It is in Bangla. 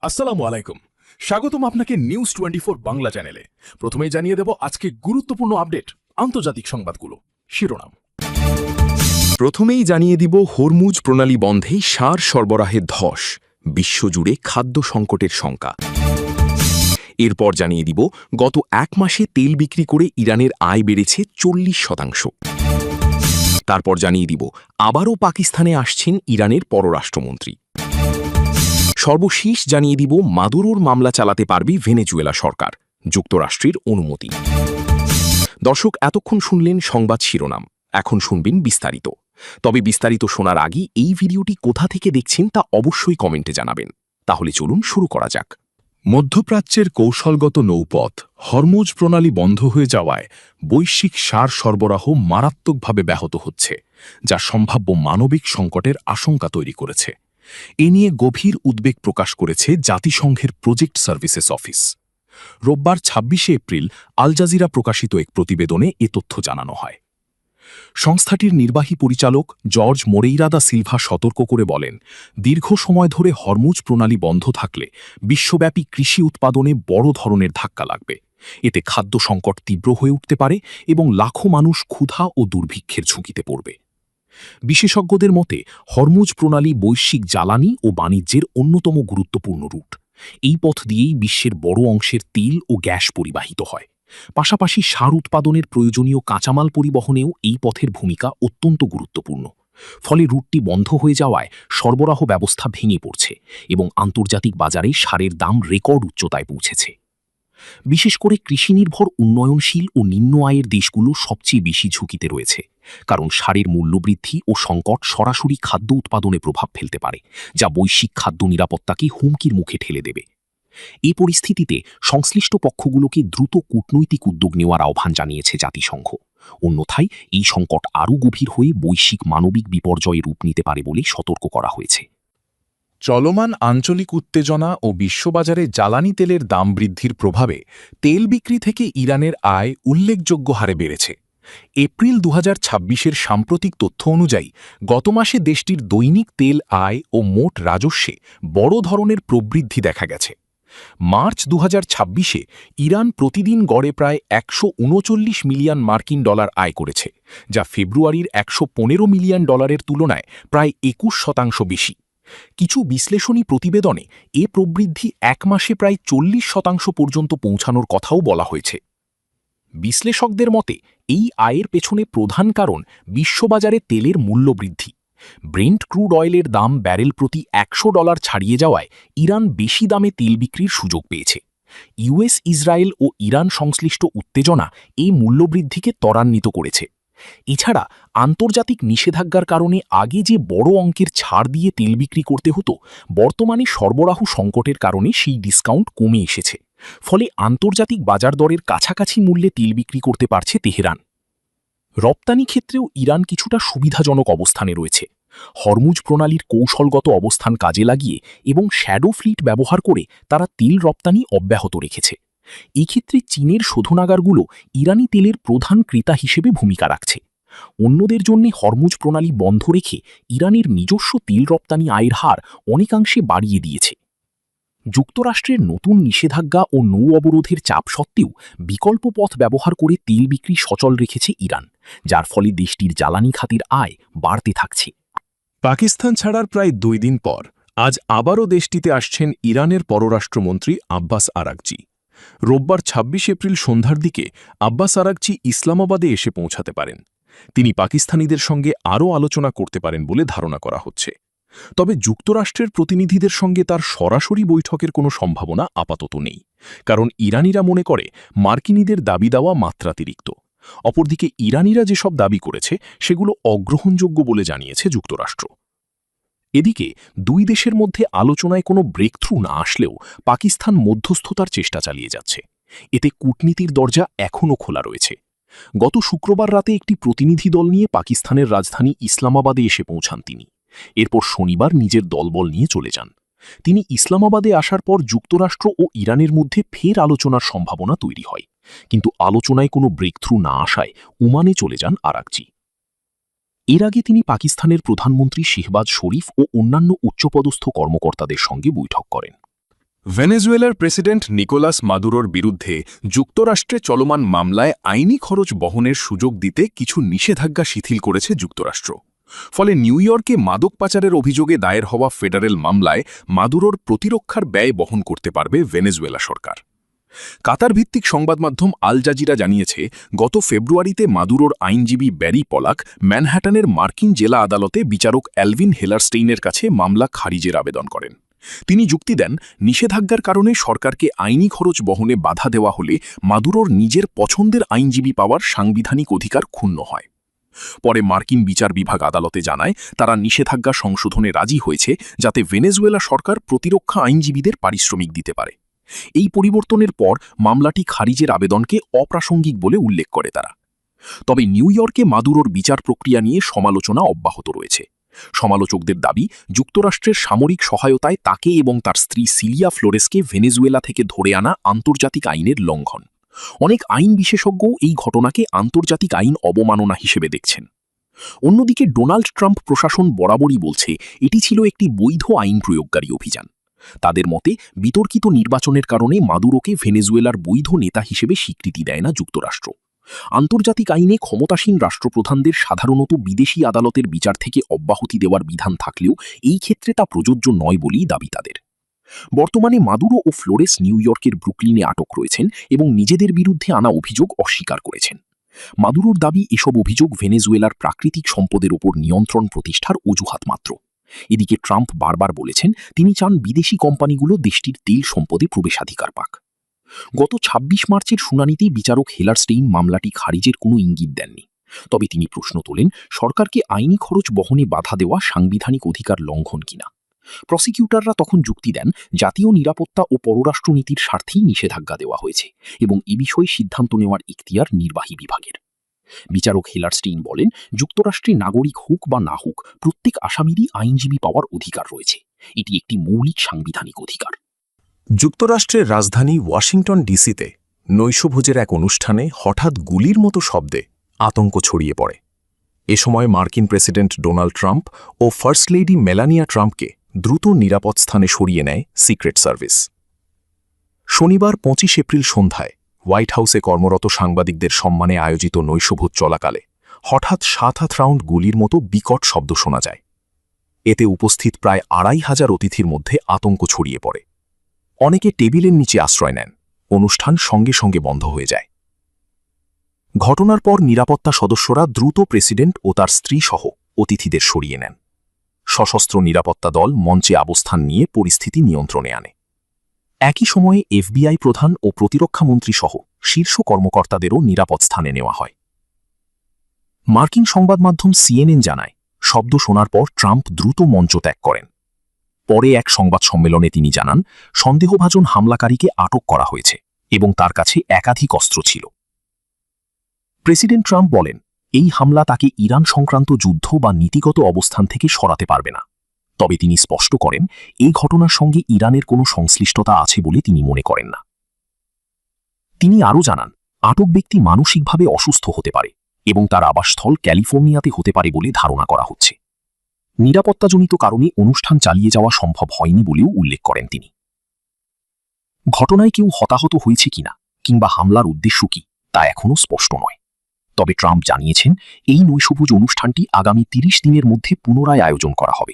আসসালামু আলাইকুম। স্বাগতম আপনাকে নিউজ 24 বাংলা চ্যানেলে। প্রথমেই জানিয়ে দেব আজকে গুরুত্বপূর্ণ আপডেট, আন্তর্জাতিক সংবাদগুলো। শিরোনাম। প্রথমেই জানিয়ে দিব হরমুজ প্রণালী বন্ধে সার সরবরাহে ধস, বিশ্বজুড়ে খাদ্য সংকটের শঙ্কা। এরপর জানিয়ে দিব গত এক মাসে তেল বিক্রি করে ইরানের আয় বেড়েছে 40%। তারপর জানিয়ে দিব আবারও পাকিস্তানে আসছেন ইরানের পররাষ্ট্রমন্ত্রী। সর্বশেষ জানিয়ে দিব মাদুরোর মামলা চালাতে পারবে ভেনেজুয়েলা সরকার, যুক্তরাষ্ট্রের অনুমতি। দর্শক, এতক্ষণ শুনলেন সংবাদ শিরোনাম, এখন শুনবেন বিস্তারিত। তবে বিস্তারিত শোনার আগে এই ভিডিওটি কোথা থেকে দেখছেন তা অবশ্যই কমেন্টে জানাবেন। তাহলে চলুন শুরু করা যাক। মধ্যপ্রাচ্যের কৌশলগত নৌপথ হরমুজ প্রণালী বন্ধ হয়ে যাওয়ায় বৈশ্বিক সার সরবরাহ মারাত্মকভাবে ব্যাহত হচ্ছে, যা সম্ভাব্য মানবিক সংকটের আশঙ্কা তৈরি করেছে। এ নিয়ে গভীর উদ্বেগ প্রকাশ করেছে জাতিসংঘের প্রজেক্ট সার্ভিসেস অফিস। রোববার ২৬শে এপ্রিল আল জাজিরা প্রকাশিত এক প্রতিবেদনে এ তথ্য জানানো হয়। সংস্থাটির নির্বাহী পরিচালক জর্জ মোরেইরা দা সিলভা সতর্ক করে বলেন, দীর্ঘ সময় ধরে হরমুজ প্রণালী বন্ধ থাকলে বিশ্বব্যাপী কৃষি উৎপাদনে বড় ধরনের ধাক্কা লাগবে। এতে খাদ্য সংকট তীব্র হয়ে উঠতে পারে এবং লাখো মানুষ ক্ষুধা ও দুর্ভিক্ষের ঝুঁকিতে পড়বে। বিশেষজ্ঞদের মতে হরমুজ প্রণালী বৈশ্বিক জ্বালানি ও বাণিজ্যের অন্যতম গুরুত্বপূর্ণ রুট। এই পথ দিয়েই বিশ্বের বড় অংশের তেল ও গ্যাস পরিবাহিত হয়। পাশাপাশি সার উৎপাদনের প্রয়োজনীয় কাঁচামাল পরিবহনেও এই পথের ভূমিকা অত্যন্ত গুরুত্বপূর্ণ। ফলে রুটটি বন্ধ হয়ে যাওয়ায় সরবরাহ ব্যবস্থা ভেঙে পড়ছে এবং আন্তর্জাতিক বাজারে সারের দাম রেকর্ড উচ্চতায় পৌঁছেছে। বিশেষ করে কৃষিনির্ভর উন্নয়নশীল ও নিম্ন আয়ের দেশগুলো সবচেয়ে বেশি ঝুঁকিতে রয়েছে, কারণ সারের মূল্যবৃদ্ধি ও সংকট সরাসরি খাদ্য উৎপাদনে প্রভাব ফেলতে পারে, যা বৈশ্বিক খাদ্য নিরাপত্তাকে হুমকির মুখে ঠেলে দেবে। এই পরিস্থিতিতে সংশ্লিষ্ট পক্ষগুলোকে দ্রুত কূটনৈতিক উদ্যোগ নেওয়ার আহ্বান জানিয়েছে জাতিসংঘ। অন্যথায় এই সংকট আরও গভীর হয়ে বৈশ্বিক মানবিক বিপর্যয়ে রূপ নিতে পারে বলে সতর্ক করা হয়েছে। চলমান আঞ্চলিক উত্তেজনা ও বিশ্ববাজারে জ্বালানি তেলের দাম বৃদ্ধির প্রভাবে তেল বিক্রি থেকে ইরানের আয় উল্লেখযোগ্য হারে বেড়েছে। এপ্রিল ২০২৬-এর সাম্প্রতিক তথ্য অনুযায়ী গত মাসে দেশটির দৈনিক তেল আয় ও মোট রাজস্বে বড় ধরনের প্রবৃদ্ধি দেখা গেছে। মার্চ ২০২৬-এ ইরান প্রতিদিন গড়ে প্রায় ১৩৯ মিলিয়ন মার্কিন ডলার আয় করেছে, যা ফেব্রুয়ারির ১১৫ মিলিয়ন ডলারের তুলনায় প্রায় ২১% বেশি। কিছু বিশ্লেষণী প্রতিবেদনে এ প্রবৃদ্ধি এক মাসে প্রায় ৪০% পর্যন্ত পৌঁছানোর কথাও বলা হয়েছে। বিশ্লেষকদের মতে এই আয়ের পেছনে প্রধান কারণ বিশ্ববাজারে তেলের মূল্য বৃদ্ধি। ব্রেন্ট ক্রুড অয়েলের দাম ব্যারেল প্রতি $১০০ ছাড়িয়ে যাওয়ায় ইরান বেশি দামে তেল বিক্রির সুযোগ পেয়েছে। ইউএস, ইসরায়েল ও ইরান সংশ্লিষ্ট উত্তেজনা এই মূল্যবৃদ্ধিকে ত্বরান্বিত করেছে। এছাড়া আন্তর্জাতিক নিষেধাজ্ঞার কারণে আগে যে বড় অঙ্কের ছাড় দিয়ে তেল বিক্রি করতে হতো, বর্তমানে সরবরাহ সংকটের কারণে সেই ডিসকাউন্ট কমে এসেছে। ফলে আন্তর্জাতিক বাজার দরের কাছাকাছি মূল্যে তেল বিক্রি করতে পারছে তেহরান। রপ্তানি ক্ষেত্রেও ইরান কিছুটা সুবিধাজনক অবস্থানে রয়েছে। হরমুজ প্রণালীর কৌশলগত অবস্থান কাজে লাগিয়ে এবং শ্যাডো ফ্লিট ব্যবহার করে তারা তেল রপ্তানি অব্যাহত রেখেছে। এক্ষেত্রে চীনের শোধনাগারগুলো ইরানি তেলের প্রধান ক্রেতা হিসেবে ভূমিকা রাখছে। অন্যদের জন্য হরমুজ প্রণালী বন্ধ রেখে ইরানের নিজস্ব তেল রপ্তানি আয়ের হার অনেকাংশে বাড়িয়ে দিয়েছে। যুক্তরাষ্ট্রের নতুন নিষেধাজ্ঞা ও নৌ অবরোধের চাপ সত্ত্বেও বিকল্প পথ ব্যবহার করে তেল বিক্রি সচল রেখেছে ইরান, যার ফলে দেশটির জ্বালানি খাতের আয় বাড়তে থাকছে। পাকিস্তান ছাড়ার প্রায় ২ দিন পর আজ আবারও দেশটিতে আসছেন ইরানের পররাষ্ট্রমন্ত্রী আব্বাস আরাগচি। রোববার ২৬ এপ্রিল সন্ধ্যার দিকে আব্বাস আরাগচি ইসলামাবাদে এসে পৌঁছাতে পারেন। তিনি পাকিস্তানিদের সঙ্গে আরও আলোচনা করতে পারেন বলে ধারণা করা হচ্ছে। তবে যুক্তরাষ্ট্রের প্রতিনিধিদের সঙ্গে তার সরাসরি বৈঠকের কোনো সম্ভাবনা আপাতত নেই, কারণ ইরানিরা মনে করে মার্কিনীদের দাবি দেওয়া মাত্রাতিরিক্ত। অপরদিকে ইরানিরা যেসব দাবি করেছে সেগুলো অগ্রহণযোগ্য বলে জানিয়েছে যুক্তরাষ্ট্র। এদিকে দুই দেশের মধ্যে আলোচনায় কোনো ব্রেকথ্রু না আসলেও পাকিস্তান মধ্যস্থতার চেষ্টা চালিয়ে যাচ্ছে। এতে কূটনীতির দরজা এখনও খোলা রয়েছে। গত শুক্রবার রাতে একটি প্রতিনিধি দল নিয়ে পাকিস্তানের রাজধানী ইসলামাবাদে এসে পৌঁছান তিনি। এরপর শনিবার নিজের দলবল নিয়ে চলে যান। তিনি ইসলামাবাদে আসার পর যুক্তরাষ্ট্র ও ইরানের মধ্যে ফের আলোচনার সম্ভাবনা তৈরি হয়, কিন্তু আলোচনায় কোনো ব্রেকথ্রু না আসায় ওমানে চলে যান আরাগচি। এর আগে তিনি পাকিস্তানের প্রধানমন্ত্রী শেহবাজ শরীফ ও অন্যান্য উচ্চপদস্থ কর্মকর্তাদের সঙ্গে বৈঠক করেন। ভেনেজুয়েলার প্রেসিডেন্ট নিকোলাস মাদুরোর বিরুদ্ধে যুক্তরাষ্ট্রে চলমান মামলায় আইনি খরচ বহনের সুযোগ দিতে কিছু নিষেধাজ্ঞা শিথিল করেছে যুক্তরাষ্ট্র। ফলে নিউ ইয়র্কে মাদক পাচারের অভিযোগে দায়ের হওয়া ফেডারেল মামলায় মাদুরোর প্রতিরক্ষার ব্যয় বহন করতে পারবে ভেনেজুয়েলা সরকার। কাতার ভিত্তিক সংবাদ মাধ্যম আল জাজিরা জানিয়েছে, গত ফেব্রুয়ারিতে মাদুরোর আইনজীবী ব্যারি পলাক ম্যানহাটানের মার্কিন জেলা আদালতে বিচারক অ্যালভিন হেলারস্টেইনের কাছে মামলা খারিজের আবেদন করেন। তিনি যুক্তি দেন, নিষেধাজ্ঞার কারণে সরকারকে আইনি খরচ বহনে বাধা দেওয়া হলে মাদুরোর নিজের পছন্দের আইনজীবী পাওয়ার সাংবিধানিক অধিকার ক্ষুণ্ণ হয়। পরে মার্কিন বিচার বিভাগ আদালতে জানায়, তারা নিষেধাজ্ঞা সংশোধনে রাজি হয়েছে যাতে ভেনেজুয়েলা সরকার প্রতিরক্ষা আইনজীবীদের পারিশ্রমিক দিতে পারে। এই পরিবর্তনের পর মামলাটি খারিজের আবেদনকে অপ্রাসঙ্গিক বলে উল্লেখ করে তারা। তবে নিউ ইয়র্কে মাদুরোর বিচার প্রক্রিয়া নিয়ে সমালোচনা অব্যাহত রয়েছে। সমালোচকদের দাবি, যুক্তরাষ্ট্রের সামরিক সহায়তায় তাকে এবং তার স্ত্রী সিলিয়া ফ্লোরেসকে ভেনেজুয়েলা থেকে ধরে আনা আন্তর্জাতিক আইনের লঙ্ঘন। অনেক আইন বিশেষজ্ঞও এই ঘটনাকে আন্তর্জাতিক আইন অবমাননা হিসেবে দেখছেন। অন্যদিকে ডোনাল্ড ট্রাম্প প্রশাসন বরাবরই বলছে এটি ছিল একটি বৈধ আইন প্রয়োগকারী অভিযান। তাদের মতে, বিতর্কিত নির্বাচনের কারণে মাদুরোকে ভেনেজুয়েলার বৈধ নেতা হিসেবে স্বীকৃতি দেয় না যুক্তরাষ্ট্র। আন্তর্জাতিক আইনে ক্ষমতাসীন রাষ্ট্রপ্রধানদের সাধারণত বিদেশি আদালতের বিচার থেকে অব্যাহতি দেওয়ার বিধান থাকলেও এই ক্ষেত্রে তা প্রযোজ্য নয় বলেই দাবি তাদের। বর্তমানে মাদুরো ও ফ্লোরেস নিউ ইয়র্কের ব্রুকলিনে আটক রয়েছেন এবং নিজেদের বিরুদ্ধে আনা অভিযোগ অস্বীকার করেছেন। মাদুরোর দাবি, এসব অভিযোগ ভেনেজুয়েলার প্রাকৃতিক সম্পদের ওপর নিয়ন্ত্রণ প্রতিষ্ঠার অজুহাত মাত্র। এদিকে ট্রাম্প বারবার বলেছেন, তিনি চান বিদেশি কোম্পানিগুলো দেশটির তেল সম্পদে প্রবেশাধিকার পাক। গত ২৬ মার্চের শুনানিতেই বিচারক হেলারস্টেইন মামলাটি খারিজের কোনো ইঙ্গিত দেননি। তবে তিনি প্রশ্ন তোলেন, সরকারকে আইনি খরচ বহনে বাধা দেওয়া সাংবিধানিক অধিকার লঙ্ঘন কিনা। প্রসিকিউটররা তখন যুক্তি দেন, জাতীয় নিরাপত্তা ও পররাষ্ট্রনীতির স্বার্থেই নিষেধাজ্ঞা দেওয়া হয়েছে এবং এ বিষয়ে সিদ্ধান্ত নেওয়ার ইখতিয়ার নির্বাহী বিভাগের। বিচারক হেলারস্টেইন বলেন, যুক্তরাষ্ট্রে নাগরিক হোক বা না হোক, প্রত্যেক আসামিরই আইনজীবী পাওয়ার অধিকার রয়েছে। এটি একটি মৌলিক সাংবিধানিক অধিকার। যুক্তরাষ্ট্রের রাজধানী ওয়াশিংটন ডিসিতে নৈশভোজের এক অনুষ্ঠানে হঠাৎ গুলির মতো শব্দে আতঙ্ক ছড়িয়ে পড়ে। এ সময় মার্কিন প্রেসিডেন্ট ডোনাল্ড ট্রাম্প ও ফার্স্ট লেডি মেলানিয়া ট্রাম্পকে দ্রুত নিরাপদ স্থানে সরিয়ে নেয় সিক্রেট সার্ভিস। শনিবার ২৫ এপ্রিল সন্ধ্যায় হোয়াইট হাউসে কর্মরত সাংবাদিকদের সম্মানে আয়োজিত নৈশভোজ চলাকালে হঠাৎ ৭-৮ রাউন্ড গুলির মতো বিকট শব্দ শোনা যায়। এতে উপস্থিত প্রায় ২৫০০ অতিথির মধ্যে আতঙ্ক ছড়িয়ে পড়ে। অনেকে টেবিলের নিচে আশ্রয় নেন। অনুষ্ঠান সঙ্গে সঙ্গে বন্ধ হয়ে যায়। ঘটনার পর নিরাপত্তা সদস্যরা দ্রুত প্রেসিডেন্ট ও তার স্ত্রী সহ অতিথিদের সরিয়ে নেন। সশস্ত্র নিরাপত্তা দল মঞ্চে অবস্থান নিয়ে পরিস্থিতি নিয়ন্ত্রণে আনে। একই সময়ে এফবিআই প্রধান ও প্রতিরক্ষামন্ত্রী সহ শীর্ষ কর্মকর্তাদেরও নিরাপদ স্থানে নেওয়া হয়। মার্কিন সংবাদ মাধ্যম সিএনএন জানায়, শব্দ শোনার পর ট্রাম্প দ্রুত মঞ্চ ত্যাগ করেন। পরে এক সংবাদ সম্মেলনে তিনি জানান, সন্দেহভাজন হামলাকারীকে আটক করা হয়েছে এবং তার কাছে একাধিক অস্ত্র ছিল। প্রেসিডেন্ট ট্রাম্প বলেন, এই হামলা তাকে ইরান সংক্রান্ত যুদ্ধ বা নীতিগত অবস্থান থেকে সরাতে পারবে না। তবে তিনি স্পষ্ট করেন, এই ঘটনার সঙ্গে ইরানের কোনো সংশ্লিষ্টতা আছে বলে তিনি মনে করেন না। তিনি আরও জানান, আটক ব্যক্তি মানসিকভাবে অসুস্থ হতে পারে এবং তার আবাসস্থল ক্যালিফোর্নিয়াতে হতে পারে বলে ধারণা করা হচ্ছে। নিরাপত্তাজনিত কারণে অনুষ্ঠান চালিয়ে যাওয়া সম্ভব হয়নি বলেও উল্লেখ করেন তিনি। ঘটনায় কেউ হতাহত হয়েছে কিনা কিংবা হামলার উদ্দেশ্য কি তা এখনও স্পষ্ট নয়। তবে ট্রাম্প জানিয়েছেন, এই নৈশভোজ অনুষ্ঠানটি আগামী ৩০ দিনের মধ্যে পুনরায় আয়োজন করা হবে।